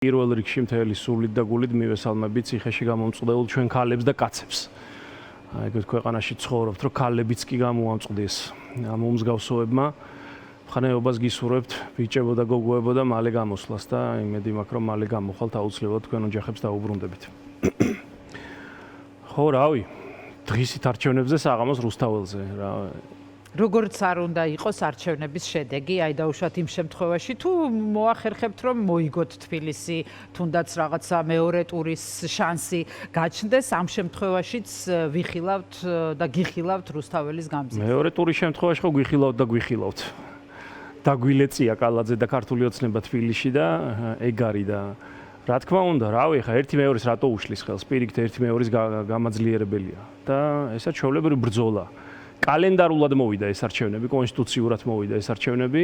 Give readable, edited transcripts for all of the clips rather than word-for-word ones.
პირველ რიგში მთელი სულით და გულით მივესალმებით ციხეში გამომწყდებულ ჩვენ ქალებს და კაცებს. ეგეთ ქვეყანაში ცხოვრობთ, რომ ქალებიც კი გამოამწყდეს ამ უმსგავსოებმა. ხანეობას გისურვებთ, ბიჭებო და გოგოებო და მალე გამოსვლას და იმედი მაქვს, რომ მალე გამოხვალთ აუცილებლად თქვენ ოჯახებს დაუბრუნდებით. ხო, რავი, დღისით არჩევნებზე საღამოს რუსთაველზე რა. როგორც არ უნდა იყოს არჩევნების შედეგი, აი დაუშვათ იმ შემთხვევაში, თუ მოახერხებთ, რომ მოიგოთ თბილისი, თუნდაც რაღაცა მეორე ტურის შანსი გაჩნდეს, ამ შემთხვევაშიც ვიხილავთ და გიხილავთ რუსთაველის გამზირს. მეორე ტურის შემთხვევაში ხო გვიხილავთ და გვიხილავთ. დაგვილეწია კალაძე და ქართული ოცნება თბილისში და ეგარი და რა თქმა უნდა, რავი, ხა ერთი მეორის რატო უშლის ხელს, პირიქით ერთი მეორის გამაძლიერებელია და ესა ჩვეულებრივი ბრძოლა. კალენდარულად მოვიდა ეს არჩევნები, კონსტიტუციურად მოვიდა ეს არჩევნები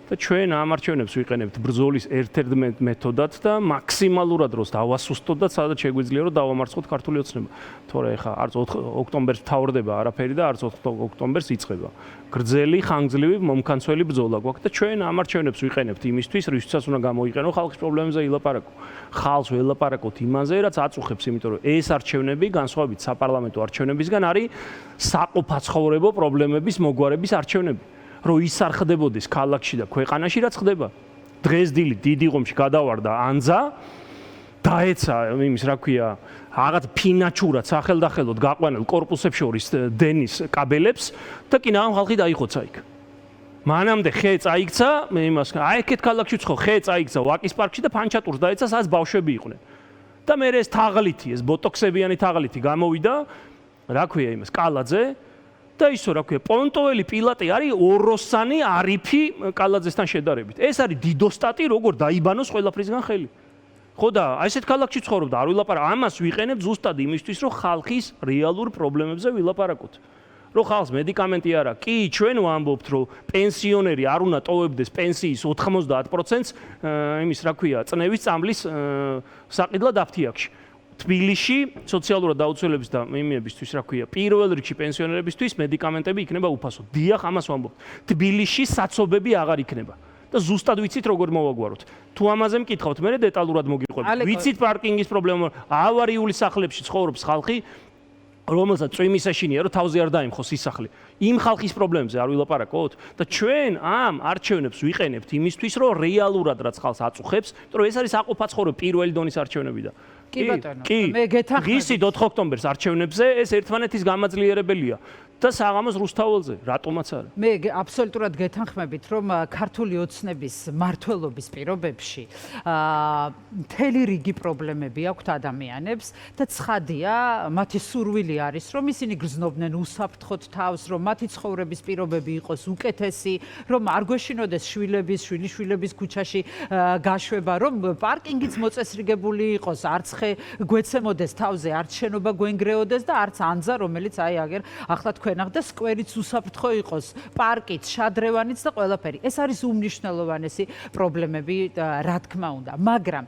და ჩვენ ამ არჩევნებს ვიყენებთ ბრძოლის ერთ-ერთ მეთოდად და მაქსიმალურად დროს დავასუსტოთ და სადაც შეგვიძლია რომ დავამარცხოთ ქართული ოცნება. თორე ხა არც ოქტომბერს მთავრდება არაფერი და არც ოქტომბერს იწყება. გრძელი, ხანგრძლივი, მომქანცველი ბრძოლა გვაქვს და ჩვენ ამ არჩევნებს ვიყენებთ იმისთვის, რისთვისაც უნდა გამოიყენო ხალხის პრობლემებზე ილაპარაკო. ხალხს ველაპარაკოთ იმაზე, რაც აწუხებს, იმიტომ რომ ეს არჩევნები, განსხვავებით საპარლამენტო არჩევნებისგან, არის საყოფაცხოვრებო პრობლემების მოგვარების არჩევნები. რომ ის არ ხდებოდეს ქალაქში და ქვეყანაში, რაც ხდება. დღეს დილით დიდი ღომში გადავარდა ანძა, დაეცა იმის, რა ქვია, რაღაც ფინაჩურად სახელდახელოდ გაყვანილ კორპუსებს შორის დენის კაბელებს და კი ნახავ ხალხი დაიხოცა იქ. მანამდე ხე წაიქცა, იმას, აი ეგეთ ქალაქში ხო ხე წაიქცა ვაკის პარკში და ფანჩატურს დაეცა, სადაც ბავშვები იყვნენ. და მე ეს თაღლითი, ეს ბოტოქსებიანი თაღლითი გამოვიდა, რა ქვია იმას, კალაძე და ისო რა ქვია, პონტოველი პილატი არის ოროსანი არიფი კალაძესთან შედარებით. ეს არის დიდოსტატი, როგორ დაიბანოს ყველაფრისგან ხელი. ხო და აი ესეთ ქალაქში ცხოვრობდა, არ ვილაპარაკ, ამას ვიყენებ ზუსტად იმისთვის, რომ ხალხის რეალურ პრობლემებზე ვილაპარაკოთ. რომ ხალხს მედიკამენტი არ აქვს. კი, ჩვენ ვამბობთ, რომ პენსიონერი არ უნდა ტოვებდეს პენსიის 90%-ს იმის, რა ქვია, წნევის წამლის საყიდლად აფთიაქში. თბილისში სოციალურად დაუცველების და იმებისთვის, რა ქვია, პირველ რიგში პენსიონერებისთვის მედიკამენტები იქნება უფასო. დიახ, ამას ვამბობთ. თბილისში საცობები აღარ იქნება. და ზუსტად ვიცით როგორ მოვაგვაროთ. თუ ამაზე მკითხავთ, მე დეტალურად მოგიყვებით. ვიცით პარკინგის პრობლემა, ავარიული სახლებში ცხოვრობს ხალხი, რომელსაც წვიმის ეშინია, რომ თავზე არ დაიმხოს ისახლი. იმ ხალხის პრობლემებზე არ ვილაპარაკოთ და ჩვენ ამ არჩევნებს ვიყენებთ იმისთვის, რომ რეალურად რაც ხალხს აწუხებს, რომ ეს არის საყოფაცხოვრებო პირველი დონის არჩევნები და კი ბატონო, მე გეთანხმებით. გისით 4 ოქტომბერს არჩევნებზე ეს ერთმანეთის გამაძლიერებელია. და საღამოს რუსთაველზე, რატომაც არა. მე აბსოლუტურად გეთანხმებით, რომ ქართული ოცნების მმართველობის პირობებში მთელი რიგი პრობლემები აქვთ ადამიანებს და ცხადია, მათი სურვილი არის, რომ ისინი გრძნობდნენ უსაფრთხოდ თავს, რომ მათი ცხოვრების პირობები იყოს უკეთესი, რომ არ გვეშინოდეს შვილების ქუჩაში გაშვება, რომ პარკინგიც მოწესრიგებული იყოს, არც ხე გვეცემოდეს თავზე, არც შენობა გვენგრეოდეს და არც ანძა, რომელიც აი აგერ ახლა თქვენ და სკვერიც უსაფრთხო იყოს, პარკიც, შადრევანიც და ყველაფერი. ეს არის უმნიშვნელოვანესი პრობლემები, რა თქმა უნდა. მაგრამ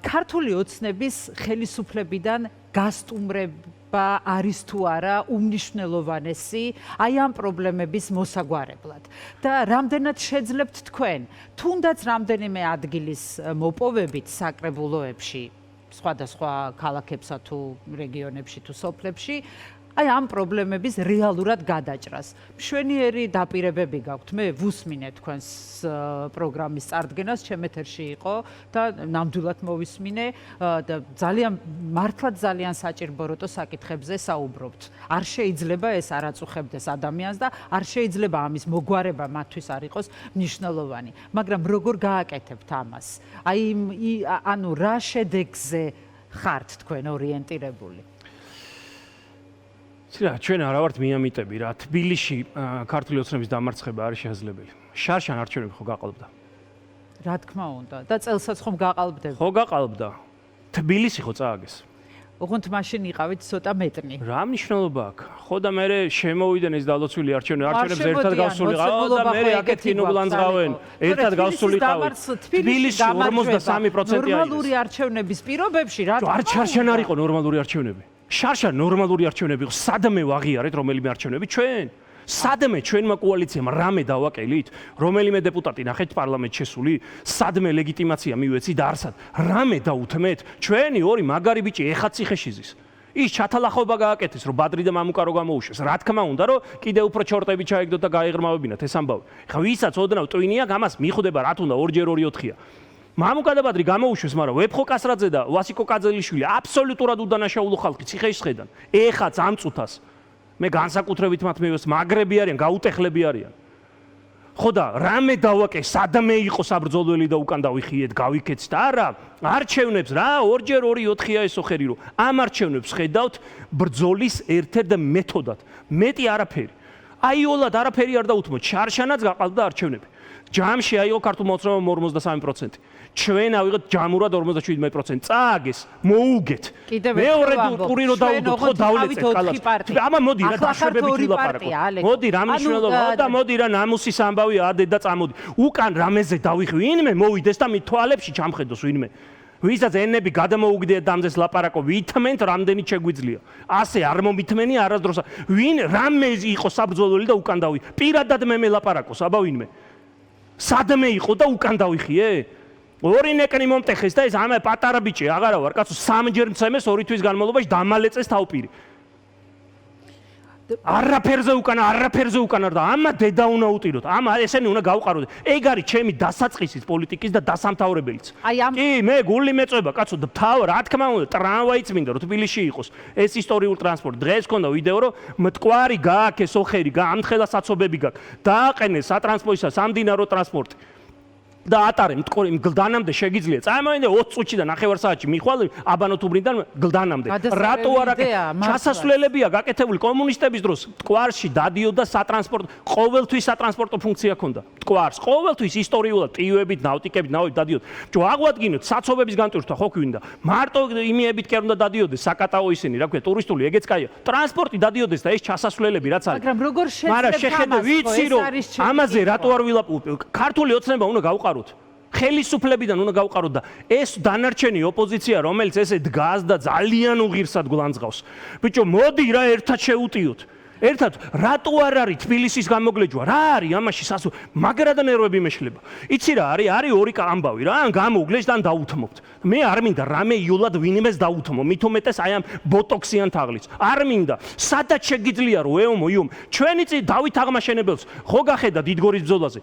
ქართული ოცნების ხელისუფლებიდან გასტუმრება არის თუ არა უმნიშვნელოვანესი აი ამ პრობლემების მოსაგვარებლად. და რამდენად შეძლებთ თქვენ, თუნდაც რამდენიმე ადგილის მოპოვებით საკრებულოებში, სხვადასხვა ქალაქებსა თუ რეგიონებში თუ სოფლებში, აი ამ პრობლემების რეალურად გადაჭრას. მშვენიერი დაპირებები გაქვთ. მე ვუსმინე თქვენს პროგრამის წარდგენას, ჩემ ეთერში იყო და ნამდვილად მოვისმინე და ძალიან მართლაც ძალიან საჭიროა საკითხებზე საუბრობთ. არ შეიძლება ეს არ აწუხებდეს ადამიანს და არ შეიძლება ამის მოგვარება მათთვის არ იყოს მნიშვნელოვანი. მაგრამ როგორ გააკეთებთ ამას? აი ანუ რა შედეგზე ხართ თქვენ ორიენტირებული? ჩვენ არა ვართ მიამიტები რა. თბილისში ქართული ოცნების დამარცხება არის შესაძლებელი. შარშან არჩევნები ხო გაყალბდა? რა თქმა უნდა. და წელსაც ხომ გაყალბდება? ხო გაყალბდა. თბილისი ხო წააგეს? ოღონდ მაშინ იყავით ცოტა მეტნი. რა მნიშვნელობა აქვს? ხო და მე შემოვიდნენ ეს დალოცვილი არჩევნებს ერთად გავსული ყავ და მე აქეთ კინოგლანძღავენ. ერთად გავსული ყავ. თბილისში 53%-ია. ნორმალური არჩევნების პირობებში რა თქმა უნდა. არ შარშან არ იყო ნორმალური არჩევნები. შარშან ნორმალური არჩევნები იყო, სადამე ვაღიარეთ რომელიმე არჩევნები ჩვენ. სადმე ჩვენმა კოალიციამ რამე დავაკელით, რომელიმე დეპუტატი ნახეთ პარლამენტში შესული, სადმე ლეგიტიმაცია მივეცი და არსად რამე დაუთმეთ, ჩვენი ორი მაგარი ბიჭი ეხა ციხეში ზის. ის ჩათალახობა გააკეთეს, რომ ბადრი და მამუკა რო გამოუშვეს. რა თქმა უნდა, რომ კიდე უფრო ჩორტები ჩაიგდოთ და გაეღრმავებინათ ეს ამბავი. ხა ვისაც ოდნავ ტვინია, ამას მიხვდება რა თუნდა 2x2-4-ია. მამუკა და ბადრი გამოუშვეს, მაგრამ ვეფხო კასრაძე და ვასიკო კაძელიშვილი აბსოლუტურად უდანაშაულო ხალხი ციხეში შედან. ეხაც ამ წუთას მე განსაკუთრებით მათ მივეს მაგრები არიან, გაუტეხლები არიან. ხო და რამე დავაკე, სადმე იყო საბრძოლველი და უკან დავიხიეთ, გავიქეცით. არა, არჩევნებს რა, 2x2-4-ია ეს ოხერი რომ. ამ არჩევნებს ხედავთ ბრძოლის ერთ-ერთ მეთოდად. მეტი არაფერი. აიოლად არაფერი არ დაუთმოთ, შარშანაც გაყალდა არჩევნები. ჯამში აიღო ქართულ მოძრაობამ 43%. ჩვენ ავიღეთ ჯამურად 57%. წააგეს, მოუგეთ. მეორე ტური რო დაუდოთ, ხო დავლეწეთ კალათს. ამა მოდი რა დაშვებებით ვილაპარაკოთ. მოდი რა მნიშვნელობა და მოდი რა ნამუსის ამბავი ადე და წამოდი. უკან რამეზე დავიხი, ვინმე მოვიდეს და მითვალებში ჩამხედოს ვინმე. ვისაც ენები გადამოუგდია დამზეს ლაპარაკო, ვითმენთ რამდენი შეგვიძლია. ასე არ მომითმენი არასდროს. ვინ რამე იყო საბრძოლველი და უკან დავი. პირადად მე მელაპარაკოს, აბა ვინმე. სადმე იყო და უკან დავიხიე? ორი ნეკნი მომტეხეს და ეს ამე პატარა ბიჭი აღარა ვარ, კაცო, სამჯერ მცემეს 2 თვის განმავლობაში დამალეწეს თავპირი. არაფერზე უკან არ და ამა დედა უნდა უტიროთ. ამა ესენი უნდა გავყაროთ. ეგ არის ჩემი დასაწყისის პოლიტიკის და დასამთავრებელიც. კი, მე გული მეწובה, კაცო, რა თქმა უნდა, ტრამვაიც მინდა რომ თბილისში იყოს. ეს ისტორიულ ტრანსპორტი. დღეს ქონდა ვიდეო რომ მტკვარი გააქეს ოხერი, ამთხელა საცობები გაქვს. დააყენეს სატრანსპორტისა, სამდინარო ტრანსპორტი. და ატარემ მტკვარი გლდანამდე შეგიძლია. წამოვიდე 20 წუთში და 9 საათში მიხვალ აბანოთუბრიდან გლდანამდე. რატო არ ჩასასვლელებია გაკეთებული კომუნისტების დროს. მტკვარში დადიოდა სატრანსპორტო, ყოველთვის სატრანსპორტო ფუნქცია ჰქონდა. მტკვარს ყოველთვის ისტორიულად ტიუებით, ნავტიკებით დავდიოდ. აღვადგინოთ საცობების განტვირთვა ხო გვინდა. მარტო იმიებით კი არ უნდა დადიოდეს საკატაო ისინი, რა ქვია, ტურისტული ეგეც კაია. ტრანსპორტი დადიოდეს და ეს ჩასასვლელები რაც არის. მაგრამ როგორ შეძლებთ ამას? მაგრამ შეხედე ვიცი რომ ამაზე რატო არ ვილაპარაკობ. ქართული ოცნება უნდა გავყაროთ. ხელისუფლებიდან უნდა გავყაროთ და ეს დანარჩენი ოპოზიცია რომელიც ესე დგას და ძალიან უღირსად გლანძღავს. ბიჭო, მოდი რა ერთად შევუტიოთ. ერთად რატო არ არის თბილისის გამოგლეჯვა? რა არის ამაში მაგრად ნერვები მეშლება. იცი რა არის? არის ორი ამბავი რა, ან გამოგლეჯ და ან დაუთმობთ. მე არ მინდა რამე იულად ვინმეს დაუთმო, მით უმეტეს აი ამ ბოტოქსიან თაღლից. არ მინდა. სადაც შეგიძლია რომ ეომო იომ. ჩვენი წი დავით აღმაშენებელს ხო გახედა დიდგორის ბრძოლაზე.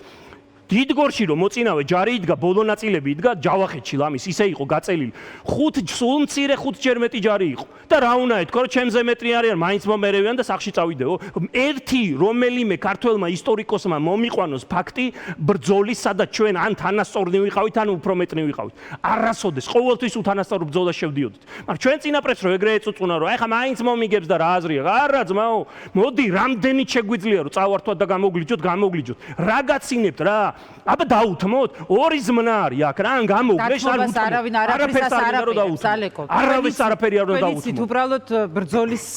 დიდგორში რომ მოწინავე ჯარი იდგა, ბოლო ნაწილები იდგა ჯავახეთში ლამის, ისე იყო გაწელილი. 5 სულ მცირე 5ჯერ მეტი ჯარი იყო. და რა უნდა ეთქო, რომ ჩემზე მეტრი არიან, მაინც მომერევიან და სახში წავიდეო. ერთი რომელიმე ქართველმა ისტორიკოსმა მომიყვანოს ფაქტი ბრძოლის, სადაც ჩვენ ან თანასწორნი ვიყავით, ან უფრო მეტნი ვიყავით. არასოდეს ყოველთვის უთანასწორ ბრძოლას შევდიოდით. მაგრამ ჩვენ წინაპრებს რო ეგრე ეწუწუნა, რომ ეხა მაინც მომიგებს და რა აზრია? არა ძმაო, მოდი რამდენი შეგვიძლია რომ წავართვათ და გამოგვლიჯოთ. რა გაცინებთ რა? აბა დაუთმოთ, ორი ზმნა არის აქ რა, ან გამოგლეშ არ უთმოთ. არავის არაფერი არ უნდა დაუთმოთ. ვიცით, უბრალოდ ბრძოლის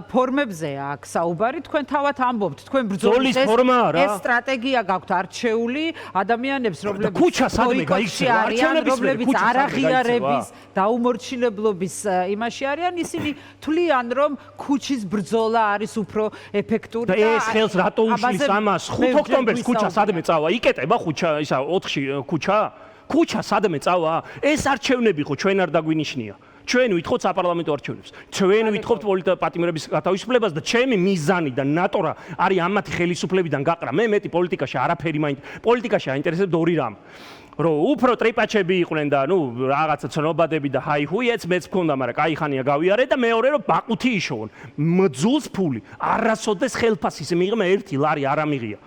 ფორმებზე აქ საუბარი, თქვენ თავად ამბობთ, თქვენ ბრძოლის ეს სტრატეგია გაქვთ არჩეული ადამიანებს, რომლებიც ქუჩა სადმე გაიქცევა, არჩევნების რომლებიც არაღიარების, დაუმორჩილებლობის იმაში არიან, ისინი თვლიან, რომ ქუჩის ბრძოლა არის უფრო ეფექტური და ეს ხელს რატო უშლის ამას? 5 ოქტომბერს ქუჩა სადმე წავა? იკეტება ხუჩა, ისა 4-ში ქუჩა სადმე წავა? ეს არჩევნები ხო ჩვენ არ დაგვინიშნია. ჩვენ ვითხოვთ საპარლამენტო არჩევნებს. ჩვენ ვითხოვთ პატიმრების გათავისუფლებას და ჩემი მიზანი და ნატურა არის ამათი ხელისუფლებიდან გაყრა. მე მეტი პოლიტიკაში არაფერი პოლიტიკაში აინტერესებდა ორი რამ. რომ უფრო ტრიპაჩები იყვნენ და რაღაცა ცნობადები და ჰაი-ჰუიეც მეც მქონდა, მაგრამ კაი ხანია გავიარე და მეორე რომ ბაყუთი იშოვონ. მძულს ფული. არასოდეს ხელფასის მიღმა 1 ლარი არ ამიღია.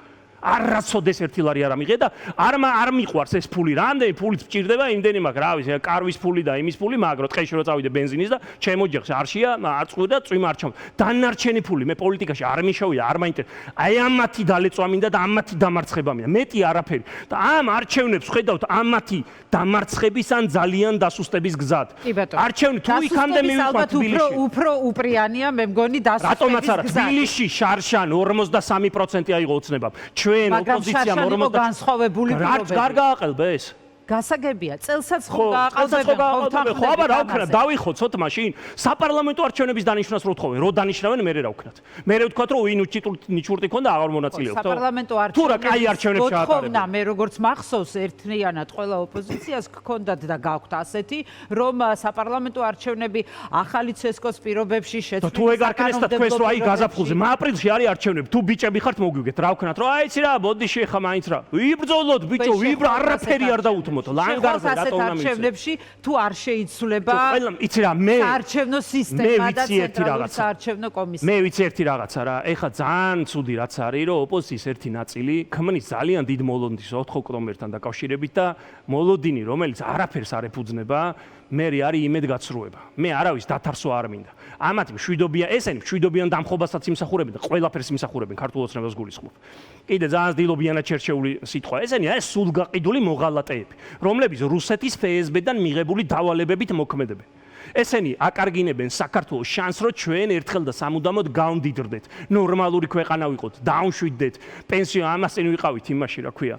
არასოდეს 1 ლარი არ ამიღე და არ მიყვარს ეს ფული. რამდენი ფულით მჭირდება, იმდენი მაქვს, რა ვიცი, კარვის ფული და იმის ფული, მაგრამ ტყეში რო წავიდე ბენზინის და ჩემო ჯერს არშია, არ წყვი და წვიმა არ ჩამ. დანარჩენი ფული მე პოლიტიკაში არ მიშოვია, არ მაინტერესებს. აი ამათი დალეწვა მინდა და ამათი დამარცხება მინდა. მეტი არაფერი. და ამ არჩევნებს ხედავთ ამათი დამარცხების ან ძალიან დასუსტების გზად. არჩევნი თუ იქამდე მივიყვანთ თბილისში. უფრო უპრიანია, მე მგონი დასუსტების გზად. რატომაც არა, თბილისში შარშან 43% აიღო ოცნებამ. ჩვენ ოპოზიციამ 40 განსხვავებული პირობები. რა გააყელბა ეს? გასაგებია, წელსაც ხო, გააყალბებენ, ხო, აბა რა ვქნა, დავიხოცოთ მაშინ. საპარლამენტო არჩევნების დანიშვნას რო თხოვენ, რო დანიშნავენ, მე რა ვქნათ. მე ვთქვათ, რომ ვინ ნიჭურტი ქონდა, აღარ მონაწილეობ, ხო? საპარლამენტო თუ რა კაი არჩევნებს ჩაატარებენ. მე როგორც მახსოვს, ერთნაირად ყველა ოპოზიციას გქონდათ და გაქვთ ასეთი, რომ საპარლამენტო არჩევნები ახალი ცესკოს პირობებში შეცვლილი. თუ ეგ არ ქნეს და თქვენს რომ აი გაზაფხულზე, აპრილში არის არჩევნები, თუ ბიჭები ხართ მოგვიგეთ, რა ვქნათ, რომ აი იცი რა, ბოდიში ხა მაინც რა. ვიბრძოლოთ ბიჭო, არაფერი არ დაუთმოთ. ლანგარზე რატო უნდა მივიცე? არჩევნებში თუ არ შეიცვლება იცი რა, მე საარჩევნო სისტემა და ცენტრალური საარჩევნო კომისია. მე ვიცი ერთი რაღაცა რა, ეხა ძალიან ცუდი რაც არის, რომ ოპოზიციის ერთი ნაწილი ქმნის ძალიან დიდ მოლოდინს 4 ოქტომბერთან დაკავშირებით და მოლოდინი, რომელიც არაფერს არ ეფუძნება, მე არის იმედგაცრუება. მე არავის დათარსვა არ მინდა. ამათ ესენი მშვიდობიან დამხობასაც იმსახურებენ და ყველაფერს იმსახურებენ ქართულ ოცნებას გულისხმობ. კიდე ძალიან დილობიანად შერჩეული სიტყვა. ესენი არის სულგაყიდული მოღალატეები, რომლებიც რუსეთის FSB-დან მიღებული დავალებებით მოქმედებენ. ესენი აკარგინებენ საქართველოს შანსს, რომ ჩვენ ერთხელ და სამუდამოდ გავმდიდრდეთ. ნორმალური ქვეყანა ვიყოთ, დაუნშვიდდეთ, პენსიო ამასენ ვიყავით იმაში, რა ქვია.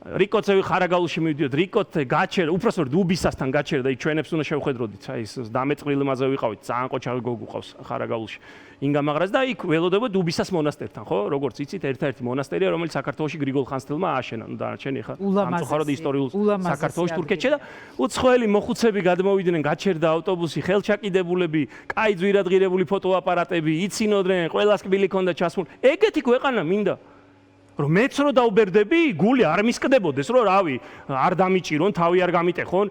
რიკოცევი ხარაგაულში მივიდიოთ, რიკოთე გაჩერდა, უბრალოდ უბისასთან გაჩერდა, იქ ჩვენებს უნდა შევხედროდით, აი ეს დამეწყრილმაზე ვიყავით, ძალიან ყოჩაღი გოგუყავს ხარაგაულში. ინგამაღრას და იქ ველოდებოდ უბისას მონასტერთან, ხო? როგორც იცით, ერთ-ერთი მონასტერია, რომელიც საქართველოში გრიგოლ ხანძთელმა ააშენა, ნუ დანარჩენი ხა სამწუხაროდ ისტორიულ საქართველოს თურქეთში და უცხოელი მოხუცები გადმოვიდნენ, გაჩერდა ავტობუსი, ხელჩაკიდებულები, კაი ძვირადღირებული ფოტოაპარატები, იცინოდნენ, ყველას კბილი ქონდა ჩასმული. ეგეთი ქვეყანა მინდა. რომ მეც რო დაუბერდები, გული არ მისკდებოდეს, რომ რავი, არ დამიჭირონ, თავი არ გამიტეხონ,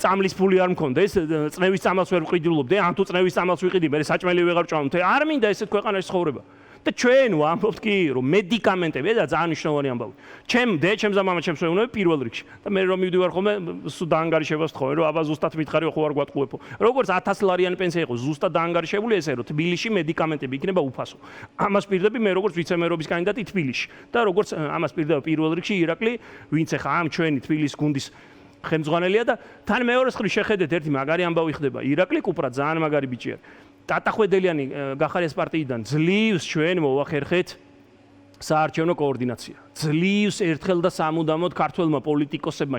წამლის ფული არ მქონდეს, წნევის წამალს ვერ ვყიდულობდე, ან თუ წნევის წამალს ვიყიდი, მე საჭმელი ვეღარ ჭამთე, არ მინდა ესეთ ქვეყანაში ცხოვრება. და ჩვენ ვამბობთ კი, რომ მედიკამენტები და ძალიან მნიშვნელოვანი ამბავი. ჩემს და მამა ჩემს ვეუბნები პირველ რიგში. და მე რომ მივდივარ ხოლმე სულ დაანგარიშებას თხოვენ, რომ აბა ზუსტად მითხარი ხო არ გვატყუებო. როგორც 1000 ლარიანი პენსია იყო ზუსტად დაანგარიშებული ესე, რომ თბილისში მედიკამენტები იქნება უფასო. ამას პირდები მე როგორც ვიცემერობის კანდიდატი თბილისში. და როგორც ამას პირდება პირველ რიგში ირაკლი, ვინც ახლა ამ ჩვენი თბილისის გუნდის ხელმძღვანელია და თან მეორეს მხრივ შეხედეთ ერთი მაგარი ამბავი ხდება. ირაკლი კუპრა ძალიან მაგარი ბიჭი არის. ტატახვედელიანი გახარეს პარტიიდან ძლივს ჩვენ მოვახერხეთ საარჩევნო კოორდინაცია. ძლივს ერთხელ და სამუდამოდ ქართველმა პოლიტიკოსებმა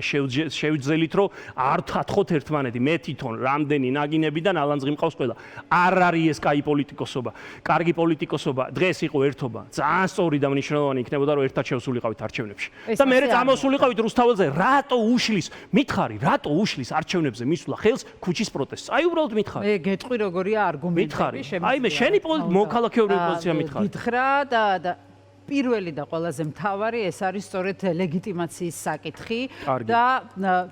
შევძელით, რომ არ თათხოთ ერთმანეთი. მე თვითონ რამდენი ნაგინებიდან ალანძღი მყავს ყველა. არ არის ეს კაი პოლიტიკოსობა. კარგი პოლიტიკოსობა დღეს იყო ერთობა. ძალიან სწორი და მნიშვნელოვანი იქნებოდა, რომ ერთად შევსულიყავით არჩევნებში. და მე წამოსულიყავით რუსთაველზე, რატო უშლის? მითხარი, რატო უშლის არჩევნებზე მისვლა ხელს ქუჩის პროტესტს? აი უბრალოდ მითხარი. მე გეტყვი როგორია არგუმენტები შემიძლია. აი მე შენი მოქალაქეობრივი პოზიცია მითხარი. გითხრა და პირველი და ყველაზე მთავარი ეს არის სწორედ ლეგიტიმაციის საკითხი და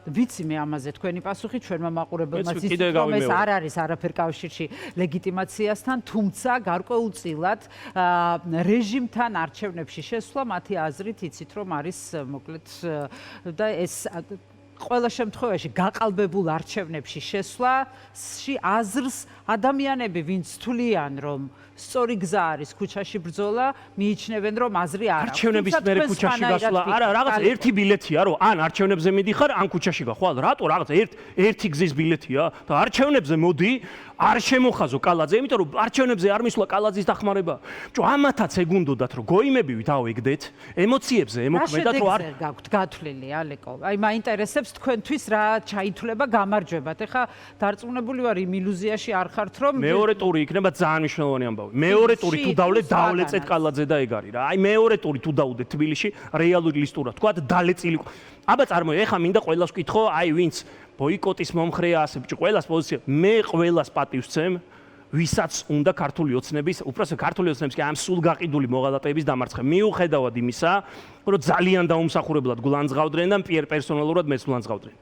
ვიცი მე ამაზე თქვენი პასუხი ჩვენმა მაყურებელმა ზუსტად რომ ეს არ არის არაფერ კავშირში ლეგიტიმაციასთან, თუმცა გარკვეულწილად რეჟიმთან არჩევნებში შესვლა მათი აზრით იცით რომ არის მოკლედ და ეს ყველა შემთხვევაში გაყალბებულ არჩევნებში შესვლაში აზრს ადამიანები ვინც თვლიან რომ სწორი გზა არის ქუჩაში ბრძოლა, მიიჩნევენ რომ აზრი არ აქვს. არჩევნების მერე ქუჩაში გასვლა, არა, რაღაც ერთი ბილეთია, რომ ან არჩევნებზე მიდიხარ, ან ქუჩაში გახვალ. რატო რაღაც ერთი გზის ბილეთია და არჩევნებზე მოდი, არ შემოხაზო კალაძე, იმიტომ რომ არჩევნებზე არ მისვლა კალაძის დახმარება. ამათაც ეგუნდოდათ, რომ გოიმები დავეგდეთ, ემოციებზე ემოქმედათ, რომ არ გაქვთ გათვლილი, ალეკო. აი მაინტერესებს თქვენთვის რა ჩაითვლება გამარჯვებად. ეხა დარწმუნებული ვარ იმ ილუზიაში არ ხართ, რომ მეორე ტური იქნება ძალიან მნიშვნელოვანი ამბავი. მეორე ტური თუ დავლეწეთ კალაძე და ეგ არის რა. აი მეორე ტური თუ დაუდეთ თბილისში, რეალური ლისტურად თქვა დალეწილი. აბა წარმოიდგინე, ეხა მინდა ყველას ვკითხო, აი ვინც ბოიკოტის მომხრეა ასე ბჭო, ყველას პოზიცია. მე ყველას პატივს ვცემ, ვისაც უნდა ქართული ოცნების, უბრალოდ ქართული ოცნების კი ამ სულგაყიდული მოღალატეების დამარცხება. მიუხედავად იმისა, რომ ძალიან დაუმსახურებლად გულანძღავდნენ და პერსონალურად მეც გულანძღავდნენ.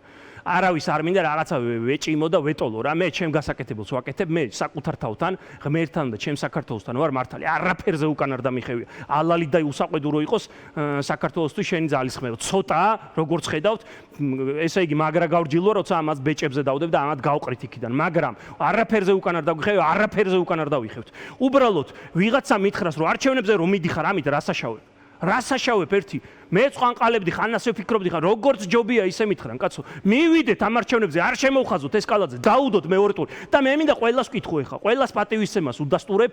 არავის არ მინდა რაღაცა ვეჭიმო და ვეტოლო რა. მე ჩემ გასაკეთებელს ვაკეთებ, მე საკუთარ თავთან, ღმერთთან და ჩემ საქართველოსთან ვარ მართალი. არაფერზე უკან არ დამიხევია. ალალი და უსაყვედურო იყოს საქართველოსთვის შენი ძალისხმევა. ცოტაა, როგორც ხედავთ, ესე იგი მაგრა გავრჯილოა, როცა ამას ბეჭებზე დავდებ და ამათ გავყრით იქიდან. მაგრამ არაფერზე უკან არ დავიხევი, არაფერზე უკან არ დავიხევთ. უბრალოდ ვიღაცა მითხრას, რომ არჩევნებზე რომ მიდიხარ, ამით რასაშავებ? რასაშავებ ერთი მე წვანყალებდი ხან ასე ვფიქრობდი ხან როგორც ჯობია ისე მითხრან კაცო მივიდეთ ამ არჩევნებზე არ შემოვხაზოთ ეს კალაძე დაუდოთ მეორე ტური და მე მინდა ყველას ვკითხო ეხა ყველას პატივისცემას უდასტურებ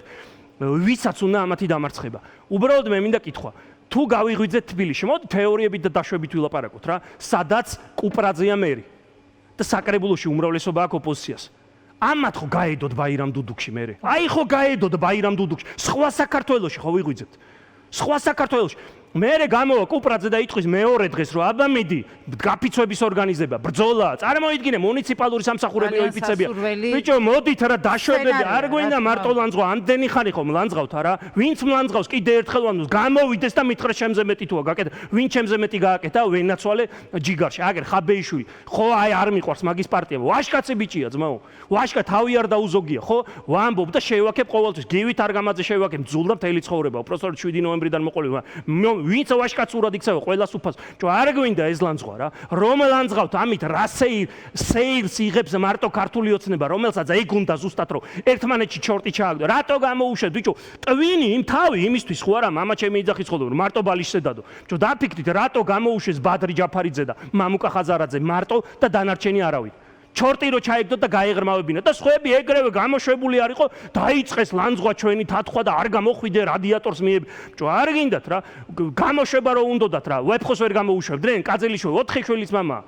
ვისაც უნდა ამათი დამარცხება უბრალოდ მე მინდა კითხვა თუ გავიღვიძეთ თბილისში, მოდი თეორიებით და დაშვებით ვილაპარაკოთ რა, სადაც კუპრაძეა მერი და საკრებულოში უმრავლესობა აქვს ოპოზიციას. ამათ ხო გაედოთ ბაირამ დუდუქში მერე. აი ხო გაედოთ ბაირამ დუდუქში. სხვა საქართველოში ხო ვიღვიძებთ. სხვა საქართველოში მერე გამოვა კუპრაძე და იტყვის მეორე დღეს რომ აბა მიდი გაფიცვების ორგანიზება ბრძოლა წარმოიდგინე მუნიციპალური სამსახურები ოიფიცებია ბიჭო მოდით რა დაშვებები არ გვინდა მარტო ლანძღვა ამდენი ხანი ხო მლანძღავთ არა ვინც მლანძღავს კიდე ერთხელ ვამბობს გამოვიდეს და მითხრა შემზე მეტი თუა გაკეთე ვინ ჩემზე მეტი გააკეთა ვენაცვალე ჯიგარში აგერ ხაბეიშვილი ხო აი არ მიყვარს მაგის პარტია ვაშკაცი ბიჭია ძმაო ვაშკა თავი არ დაუზოგია ხო ვამბობ და შევაქებ ყოველთვის გივით არ გამაძე შევაქებ ძულდა მთელი ცხოვრება უბრალოდ 7 ნოემბრიდან მოყოლება ვინც ვაშკაცურად იქცევა ყველას უფას ჯო არ გვინდა ეს ლანძღვა რა რომ ლანძღავთ ამით რა სეილს იღებს მარტო ქართული ოცნება რომელსაც ეგ უნდა ზუსტად რომ ერთმანეთში ჩორტი ჩააგდო რატო გამოუშვეთ ბიჭო ტვინი იმ თავი იმისთვის ხო არა მამა ჩემი იძახის ხოლმე მარტო ბალიშზე დადო ჯო დაფიქრდით რატო გამოუშვეს ბადრი ჯაფარიძე და მამუკა ხაზარაძე მარტო და დანარჩენი არავინ ჩორტი რო ჩაიგდო და გაეღრმავებინა და სხვები ეგრევე გამოშვებული არისო დაიწყეს ლანძღვა ჩვენი თათხვა და არ გამოხვიდე რადიატორს მიებ ჯო არ გინდათ რა გამოშვება რო უნდათ რა ვეფხოს ვერ გამოუშვებდნენ კაძელიშვილი 4 შვილის მამა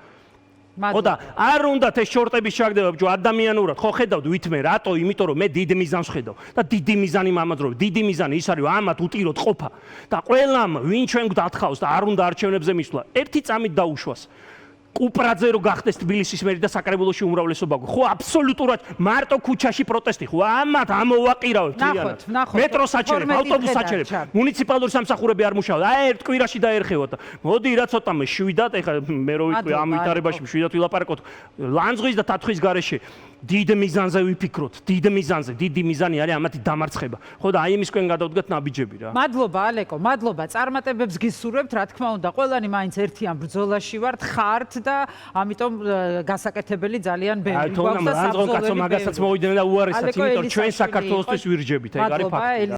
ხოდა არ უნდათ ეს ჩორტების ჩაგდება ჯო ადამიანურად ხო ხედავთ ვითმე რატო იმიტომ რომ მე დიდ მიზანს ხედავ და დიდი მიზანი მამაძროვე დიდი მიზანი ის არის ამათ უტიროთ ყოფა და ყველამ ვინ ჩვენ გდათხავს და არ უნდა არჩევნებზე მისვლა ერთი წამით დაუშვას კუპრაძე რო გახდეს თბილისის მერი და საკრებულოში უმრავლესობა ხო აბსოლუტურად მარტო ქუჩაში პროტესტი ხო ამათ ამოვაყირავებთ თლიანად მეტრო საჩერებ ავტობუს საჩერებ მუნიციპალური სამსახურები არ მუშაობ აი ერთ კვირაში დაერხევათ მოდი რა ცოტა მე შვიდად ეხა მე რო ვიტყვი ამ ვითარებაში შვიდად ვილაპარაკოთ ლანძღვის და თათვის გარეშე დიდ მიზანზე ვიფიქროთ დიდ მიზანზე დიდი მიზანი არის ამათი დამარცხება ხო და აი იმისკენ გადავდგათ ნაბიჯები რა მადლობა ალეკო მადლობა წარმატებებს გისურვებთ რა თქმა უნდა ყველანი მაინც ერთიან ბრძოლაში ვართ ხართ და ამიტომ გასაკეთებელი ძალიან ბევრი გვაქვს და საბრძოლელი მაგასაც მოვიდნენ და უარესაც იმიტომ ჩვენ საქართველოსთვის ვირჯებით ეგ არის ფაქტი